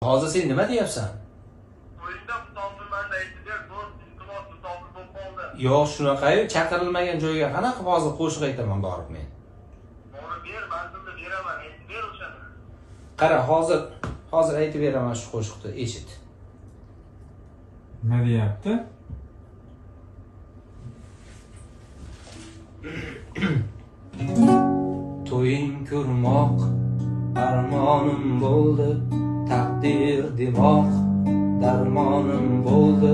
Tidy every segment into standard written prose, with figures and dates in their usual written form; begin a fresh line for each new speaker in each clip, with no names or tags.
Hozir sen nima deyapsan?
To'yingda musofirman deydilar, do'st, iltimos musofir bo'lib qoldi.
Yo'q, shunaqa-yu, chaqirilmagan joyga qanaqa hozir qo'shiq aytaman borib men.
Bora ber, manzilni beraman, aytib ber o'shani.
Qara, hozir aytib beraman shu qo'shiqni, eshit.
Nima deyapti?
To'ying ko'rmoq armonim bo'ldi, taqdir demoq darmonim bo'ldi.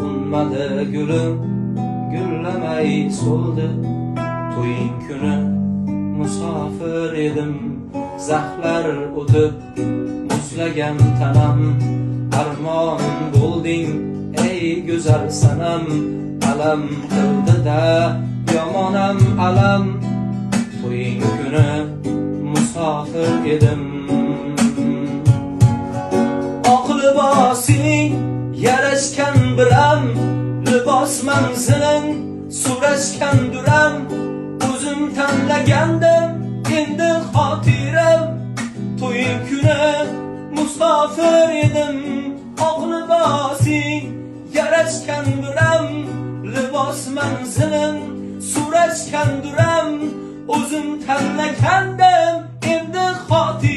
Unmadi gulim, gullamay so'ldi. To'ying kuni musofir edim, zahlar o'tib muslagan tanam. Armonim bo'lding ey go'zal sanam, alam qildi-da yomonam alam. To'ying kuni musofir edim. Oq libosing yarashgan bilam, libos manziling so'rashgan duram. O'zim tanlagandim endi xotiram. To'ying kuni musofir edim. Oq libosing yarashgan bilam, libos manziling so'rashgan duram. O'zim tanlagandim endi xotiram.